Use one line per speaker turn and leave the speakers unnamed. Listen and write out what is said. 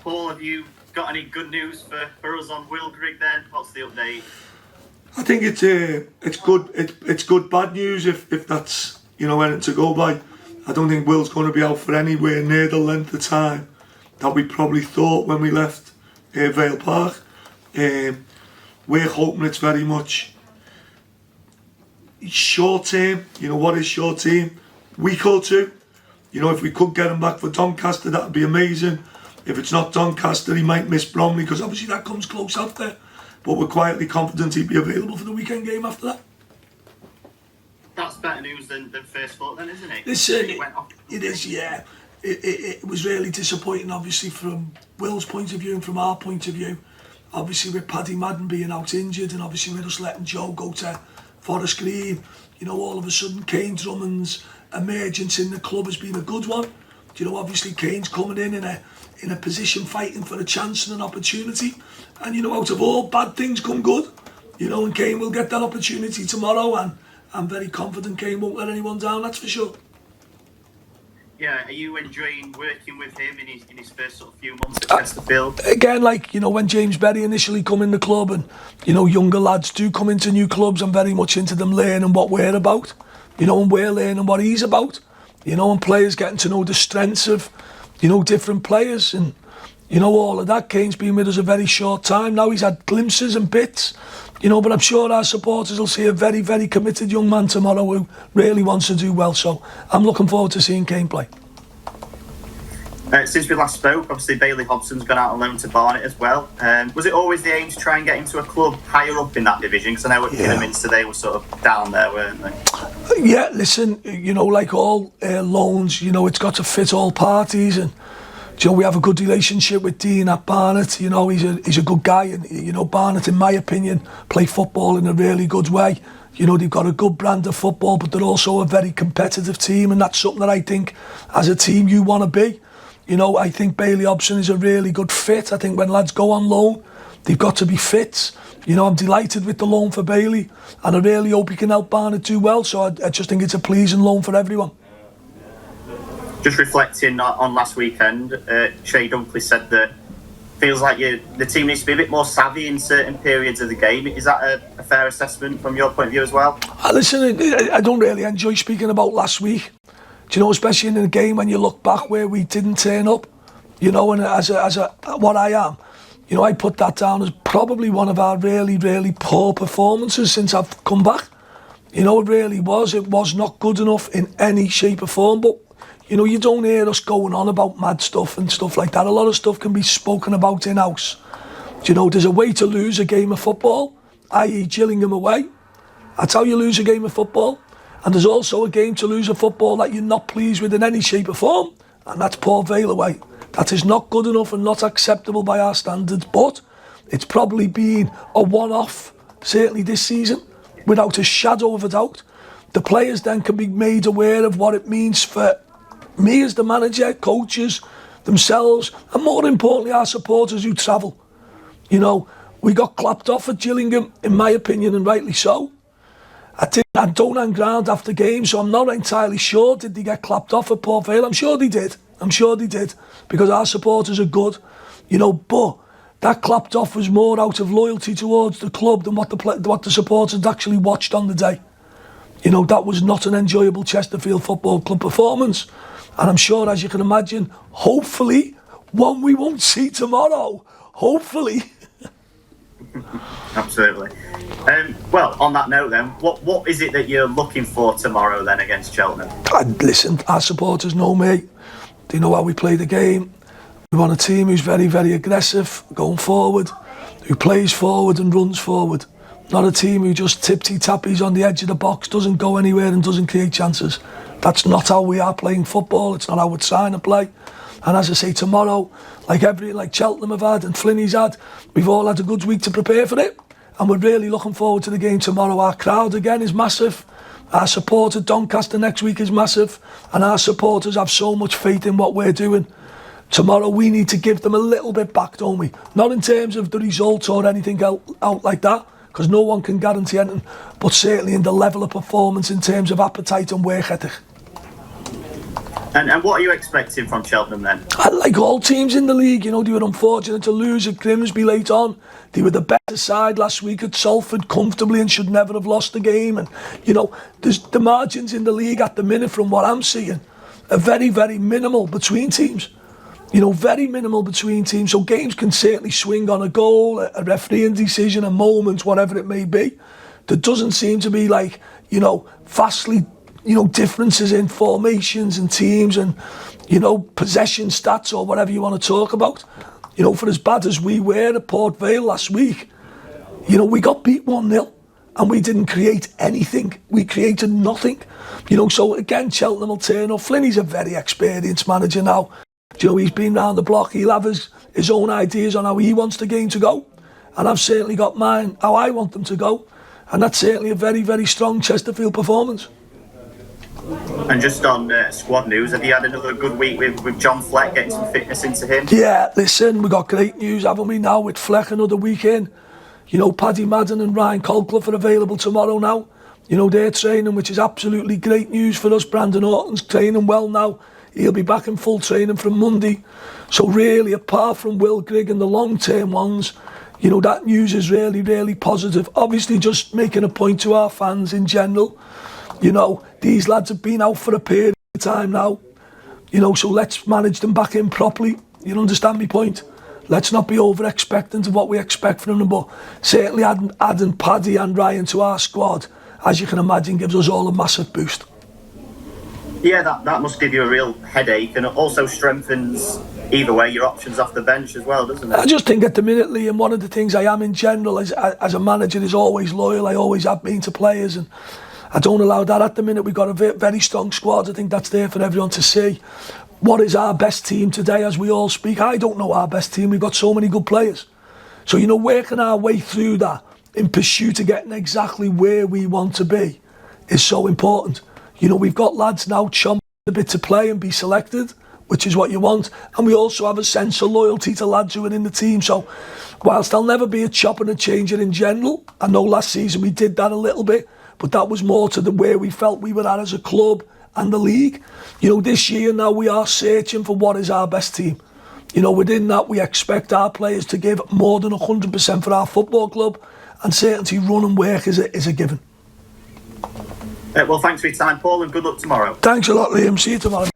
Paul, have you got any good news for us on Will Grigg then? What's the update?
I think it's good. It's good bad news if that's anything to go by. I don't think Will's going to be out for anywhere near the length of time that we probably thought when we left Vale Park. We're hoping it's very much short term. What is short term? Week or two. If we could get him back for Doncaster, that would be amazing. If it's not Doncaster, he might miss Bromley, because obviously that comes close after. But we're quietly confident he'd be available for the weekend game after that.
That's better news than first thought then, isn't it?
Listen, it is, yeah. It was really disappointing, obviously, from Will's point of view and from our point of view. Obviously, with Paddy Madden being out injured, and obviously with us letting Joe go to Forest Green, all of a sudden Kane Drummond's emergence in the club has been a good one. Obviously Kane's coming in a position fighting for a chance and an opportunity. And, out of all bad things come good. And Kane will get that opportunity tomorrow, and I'm very confident Kane won't let anyone down, that's for sure.
Yeah, are you enjoying working with him in his first sort of few months at Chesterfield?
Again, when James Berry initially come in the club, and younger lads do come into new clubs, I'm very much into them learning what we're about, and we're learning what he's about, and players getting to know the strengths of different players, and all of that. Kane's been with us a very short time now. He's had glimpses and bits, but I'm sure our supporters will see a very, very committed young man tomorrow who really wants to do well. So I'm looking forward to seeing Kane play.
Since we last spoke, obviously Bailey Hobson's gone out on loan to Barnet as well. Was it always the aim to try and get into a club higher up in that division? Because I know at Kidderminster they were sort of down there, weren't they?
Yeah, listen, like all loans, it's got to fit all parties, and we have a good relationship with Dean at Barnet. He's a good guy, and Barnet, in my opinion, play football in a really good way. They've got a good brand of football, but they're also a very competitive team, and that's something that I think as a team you want to be. I think Bailey Hobson is a really good fit. I think when lads go on loan, they've got to be fit. I'm delighted with the loan for Bailey, and I really hope he can help Barnet do well. So I just think it's a pleasing loan for everyone.
Just reflecting on last weekend, Shay Dunkley said that feels like the team needs to be a bit more savvy in certain periods of the game. Is that a fair assessment from your point of view as well?
Listen, I don't really enjoy speaking about last week. Especially in a game when you look back where we didn't turn up. And as what I am, I put that down as probably one of our really, really poor performances since I've come back. It really was. It was not good enough in any shape or form. But you don't hear us going on about mad stuff and stuff like that. A lot of stuff can be spoken about in-house. There's a way to lose a game of football, i.e. Gillingham away. That's how you lose a game of football. And there's also a game to lose a football that you're not pleased with in any shape or form, and that's Port Vale away. That is not good enough and not acceptable by our standards, but it's probably been a one-off, certainly this season, without a shadow of a doubt. The players then can be made aware of what it means for me as the manager, coaches, themselves, and more importantly our supporters who travel. We got clapped off at Gillingham, in my opinion, and rightly so. I don't hang ground after games, so I'm not entirely sure. Did they get clapped off at Port Vale? I'm sure they did, because our supporters are good, but that clapped off was more out of loyalty towards the club than what the supporters actually watched on the day. That was not an enjoyable Chesterfield Football Club performance, and I'm sure, as you can imagine, hopefully one we won't see tomorrow. Hopefully.
Absolutely. Well, on that note then, what is it that you're looking for tomorrow then against Cheltenham?
Listen, our supporters know me. They know how we play the game. We want a team who's very, very aggressive, going forward, who plays forward and runs forward. Not a team who just tippy-tappies on the edge of the box, doesn't go anywhere and doesn't create chances. That's not how we are playing football. It's not how we're trying to play. And as I say, tomorrow, like Cheltenham have had and Flinny's had, we've all had a good week to prepare for it. And we're really looking forward to the game tomorrow. Our crowd again is massive. Our support at Doncaster next week is massive. And our supporters have so much faith in what we're doing. Tomorrow we need to give them a little bit back, don't we? Not in terms of the result or anything out like that, because no one can guarantee anything, but certainly in the level of performance in terms of appetite and work ethic.
And what are you expecting from Cheltenham then?
Like all teams in the league, they were unfortunate to lose at Grimsby late on. They were the better side last week at Salford comfortably and should never have lost the game. And, there's the margins in the league at the minute, from what I'm seeing, are very, very minimal between teams. Very minimal between teams. So games can certainly swing on a goal, a refereeing decision, a moment, whatever it may be. There doesn't seem to be vastly differences in formations and teams and, possession stats or whatever you want to talk about. For as bad as we were at Port Vale last week, we got beat 1-0 and we didn't create anything. We created nothing. So again, Cheltenham will turn up. Flinny's a very experienced manager now. He's been round the block. He'll have his own ideas on how he wants the game to go. And I've certainly got mine, how I want them to go. And that's certainly a very, very strong Chesterfield performance.
And just on squad news, have you had another good week with John Fleck, getting some fitness into him?
Yeah, listen, we got great news, haven't we, now with Fleck another week in. Paddy Madden and Ryan Colclough are available tomorrow now. They're training, which is absolutely great news for us. Brandon Orton's training well now. He'll be back in full training from Monday. So really, apart from Will Grigg and the long-term ones, that news is really, really positive. Obviously, just making a point to our fans in general. These lads have been out for a period of time now. So let's manage them back in properly. You understand my point? Let's not be over-expectant of what we expect from them. But certainly adding Paddy and Ryan to our squad, as you can imagine, gives us all a massive boost.
Yeah, that must give you a real headache, and it also strengthens, either way, your options off the bench as well, doesn't it?
I just think at the minute, Liam, one of the things I am in general as a manager is always loyal. I always have been to players, and I don't allow that at the minute. We've got a very strong squad. I think that's there for everyone to see. What is our best team today as we all speak? I don't know our best team. We've got so many good players. So, working our way through that in pursuit of getting exactly where we want to be is so important. We've got lads now chomping a bit to play and be selected, which is what you want. And we also have a sense of loyalty to lads who are in the team. So whilst there'll never be a chop and a changer in general, I know last season we did that a little bit, but that was more to where we felt we were at as a club and the league. This year now we are searching for what is our best team. Within that we expect our players to give more than 100% for our football club, and certainty run and work is a given.
Well, thanks for your time, Paul, and good luck tomorrow.
Thanks a lot, Liam. See you tomorrow.